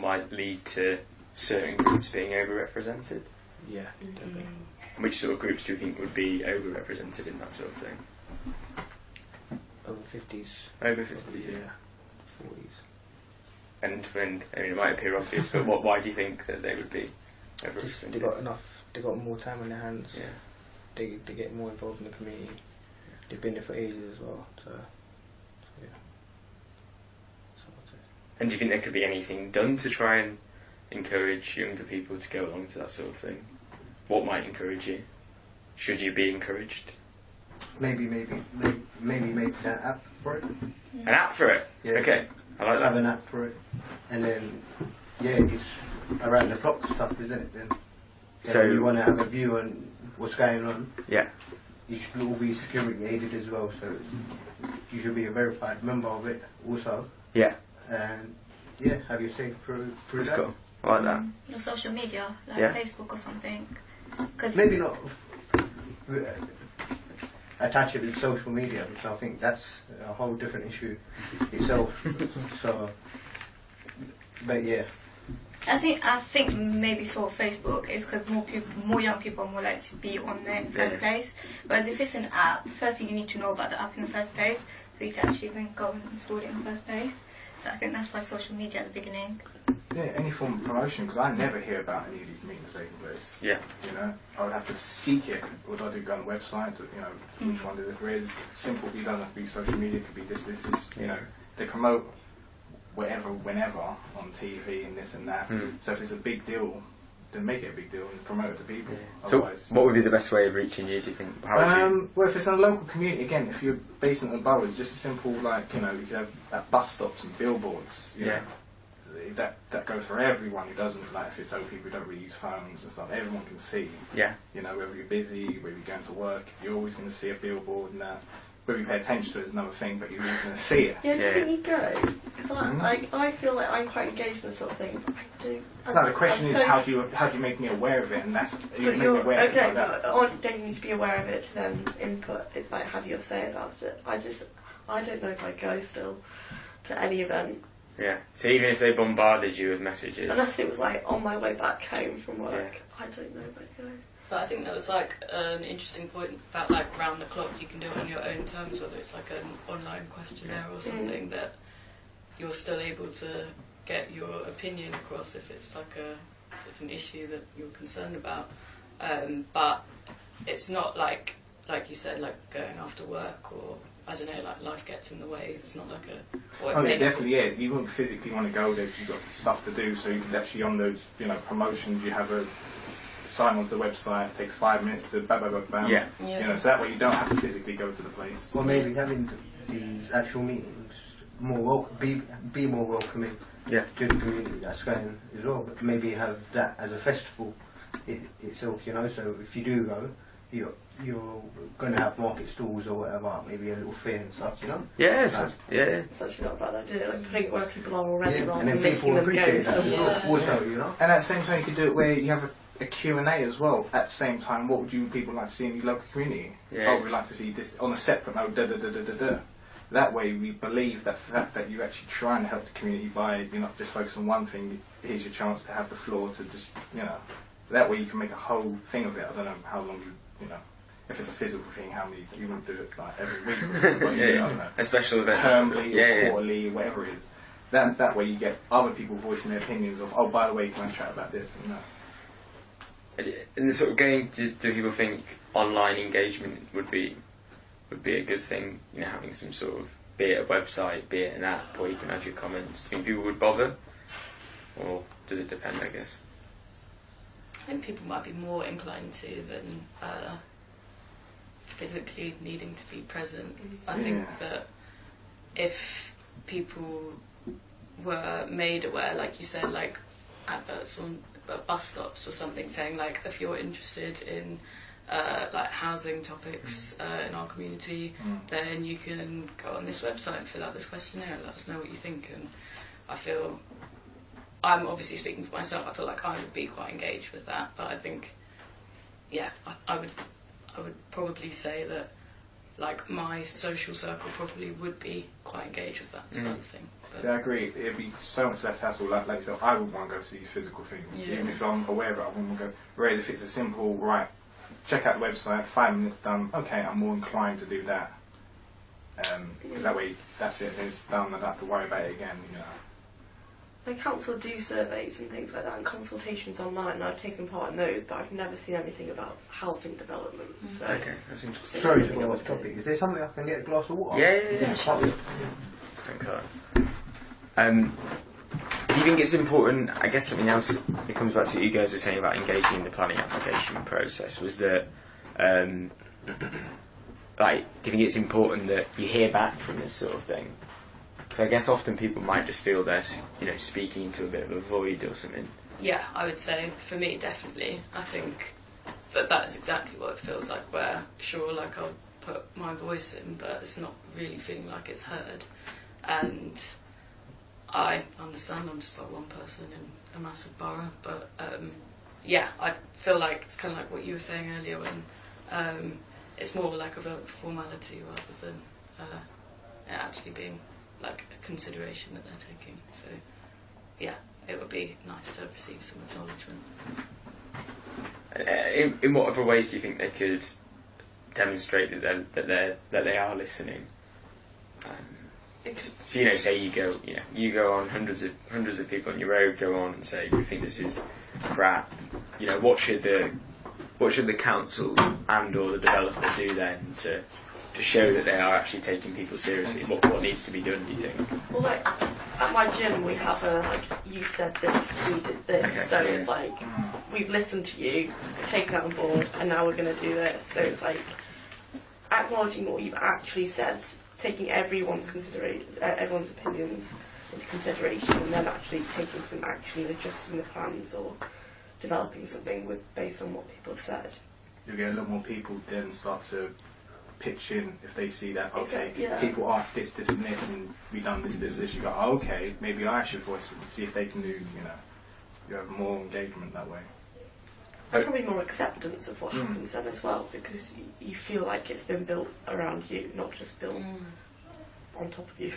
might lead to certain groups being overrepresented. Yeah, definitely. Which sort of groups do you think would be overrepresented in that sort of thing? Over 50s. Over 50s, yeah. 40s. And I mean, it might appear obvious, but why do you think that they would be overrepresented? They got more time on their hands. Yeah. They get more involved in the community. They've been there for ages as well. So yeah. And do you think there could be anything done to try and encourage younger people to go along to that sort of thing? What might encourage you? Should you be encouraged? Maybe make an app for it. An app for it? Yeah. Okay, I like that. Have an app for it. And then, yeah, it's around the clock stuff, isn't it then? So you want to have a view on what's going on. Yeah. You should all be security aided as well, so you should be a verified member of it also. Yeah. And yeah, have your say through That's that. cool. I like that. Your social media, like Yeah. Facebook or something. Cause Maybe not attach it with social media, which I think that's a whole different issue itself. So, but yeah. I think maybe sort of Facebook is because more young people are more likely to be on there in the first place. Whereas if it's an app, firstly you need to know about the app in the first place for you to actually even go and install it in the first place. So I think that's why social media at the beginning. Yeah, any form of promotion, because I never hear about any of these meetings taking place. Yeah. You know, I would have to seek it. Would I do go on the website? You know, which one there is? Simple. It doesn't have to be social media. It could be this is. You know, they promote wherever, whenever on TV and this and that. So if it's a big deal, then make it a big deal and promote it to people. So Otherwise, what would be the best way of reaching you, do you think? How would you... Well, if it's in a local community, again, if you're based in the boroughs, just a simple, like, you know, you could have at bus stops and billboards. You know, that goes for everyone who doesn't, like, if it's old people who don't really use phones and stuff, everyone can see. Yeah. You know, whether you're busy, whether you're going to work, you're always going to see a billboard and that. Whether you pay attention to it is another thing, but you're always going to see it. Yeah, do you think you go? Because I feel like I'm quite engaged in this sort of thing, but I do. No, the question is, how do you make me aware of it? And that's you make me aware of it okay, like that. but don't you need to be aware of it to then input, like have your say about it? I don't know if I go still to any event. Yeah. So even if they bombarded you with messages, unless it was like on my way back home from work, I don't know if I'd go. But I think that was like an interesting point about like round the clock you can do it on your own terms, whether it's like an online questionnaire or something that you're still able to get your opinion across if it's like if it's an issue that you're concerned about. But it's not like you said, like going after work or I don't know, like life gets in the way. It's not like Oh yeah, definitely. Yeah, you wouldn't physically want to go there because you've got stuff to do. So you can actually on those promotions you have a sign onto the website. It takes 5 minutes to bam. Yeah. You know, so that way you don't have to physically go to the place. Or maybe having these actual meetings more be more welcoming to the community that's going as well. But maybe have that as a festival itself. You know, so if you do go, you're going to have market stalls or whatever, maybe a little fair and stuff, you know? Yes, It's actually not a bad idea, like putting it where people are already rather and then than people making them go appreciate that also, you know? And at the same time you could do it where you have a Q&A as well. At the same time, what would you people like to see in your local community? Yeah. Oh, we'd like to see this on a separate note, That way we believe that the fact that you're actually trying to help the community by you're not just focused on one thing, here's your chance to have the floor to just, that way you can make a whole thing of it. I don't know how long you know, if it's a physical thing, how many, you wouldn't do it like every week or something, I don't know. A special event. Termly or quarterly, whatever it is. That way you get other people voicing their opinions of, oh, by the way, can I chat about this and that. And the sort of game, do people think online engagement would be a good thing? You know, having some sort of, be it a website, be it an app, where you can add your comments. Do you think people would bother, or does it depend? I guess. I think people might be more inclined to than physically needing to be present. I think that if people were made aware, like you said, like adverts on bus stops or something saying like if you're interested in like housing topics in our community, then you can go on this website and fill out this questionnaire and let us know what you think. And I feel, I'm obviously speaking for myself, I feel like I would be quite engaged with that, but I think I would probably say that like my social circle probably would be quite engaged with that sort of thing. But I agree. It'd be so much less hassle. Like you said, I would want to go to these physical things, even if I'm aware of it. I wouldn't go. Whereas if it's a simple right, check out the website, 5 minutes done. Okay, I'm more inclined to do that. Because that way, that's it. It's done. I don't have to worry about it again. You know. My council do surveys and things like that and consultations online, and I've taken part in those, but I've never seen anything about housing development. So Okay, that's interesting. Sorry to go off topic. Is there something I can get a glass of water? Yeah. Thanks, do you think it's important, I guess something else, it comes back to what you guys were saying about engaging in the planning application process, was that, like, do you think it's important that you hear back from this sort of thing? So I guess often people might just feel they're, speaking into a bit of a void or something. yeah, I would say for me definitely. I think that is exactly what it feels like. Where sure, like I'll put my voice in, but it's not really feeling like it's heard. And I understand I'm just like one person in a massive borough, but yeah, I feel like it's kind of like what you were saying earlier when it's more like of a formality rather than it actually being like a consideration that they're taking. So yeah, it would be nice to receive some acknowledgement. In what other ways do you think they could demonstrate that they are listening? So say you go on hundreds of people on your road go on and say you think this is crap. What should the council and or the developer do then to show that they are actually taking people seriously? What needs to be done, do you think? well, like at my gym we have a you said this, we did this, Okay, so it's like we've listened to you, taken that on board, and now we're going to do this. So it's like acknowledging what you've actually said, taking everyone's opinions into consideration, and then actually taking some action, adjusting the plans or developing something based on what people have said. You'll get a lot more people then start to pitch in if they see that, okay, Exactly, yeah. people ask this, and this, and we done this, you go, oh, okay, maybe I should voice it and see if they can do, you have more engagement that way. And probably more acceptance of what happens then as well, because you feel like it's been built around you, not just built on top of you.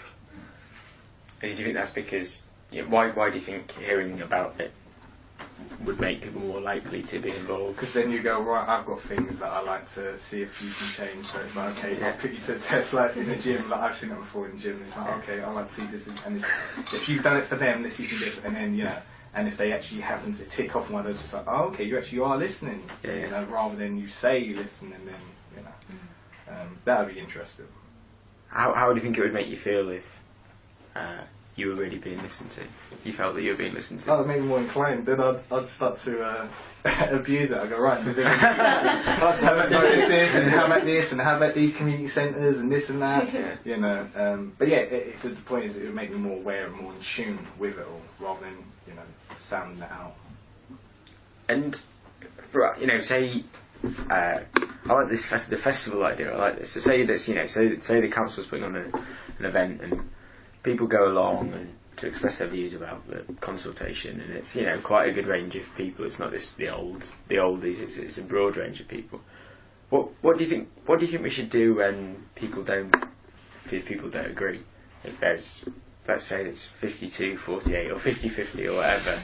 And do you think that's because, why do you think hearing about it would make people more likely to be involved? Because then you go, right, I've got things that I like to see if you can change, so it's like, okay, I'll put you to the test, like in the gym, like I've seen it before in the gym, it's like, okay, I like to see this, and if you've done it for them, this you can do it, and then, and if they actually happen to tick off one of those, it's like, oh, okay, you actually are listening, rather than you say you listen and then, that would be interesting. How do you think it would make you feel if you were really being listened to? You felt that you were being listened to? Oh, that made me more inclined. Then I'd start to abuse it. I'd go, right, how about this, and how about this, and how about these community centres, and this and that, But yeah, the point is it would make me more aware and more in tune with it all, rather than, sounding it out. And, for, say... I like this the festival idea. I like this. So say this, say the council's putting on an event and people go along and to express their views about the consultation, and it's quite a good range of people. It's not just the oldies. It's a broad range of people. What do you think? What do you think we should do when people don't agree? If there's, let's say it's 52-48 or 50-50 or whatever.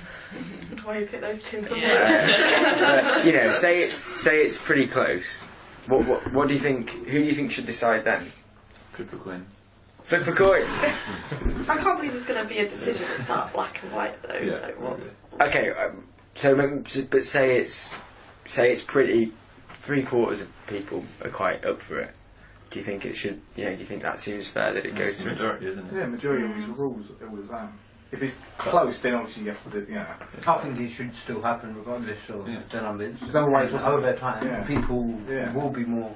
Why you pick those two numbers? But, say it's pretty close. What do you think? Who do you think should decide then? Flip a coin. Flip a coin. I can't believe there's going to be a decision that's that black and white though. Yeah. Like, what? Okay, but say it's pretty. 3/4 of people are quite up for it. Do you think it should? Do you think that seems fair that it goes through? Majority, isn't it? Yeah, majority of these rules all the time. If it's close, then obviously you have to, I think it should still happen regardless of the numbers. Because otherwise, Over time, people will be more,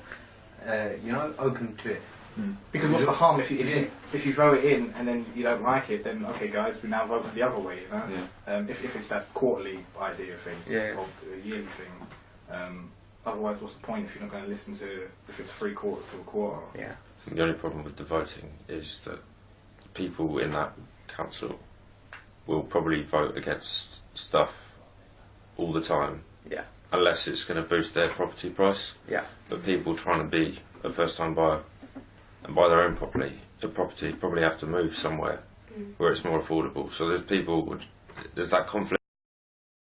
open to it. Because what's the harm if you throw it in and then you don't like it? Then okay, guys, we now vote the other way. If it's that quarterly idea thing, or the yearly thing. Otherwise, what's the point if you're not going to listen to if it's 3/4 to a quarter? Yeah. I think the only problem with the voting is that people in that council will probably vote against stuff all the time. Yeah. Unless it's going to boost their property price. Yeah. But people trying to be a first-time buyer and buy their own property, probably have to move somewhere where it's more affordable. So there's that conflict.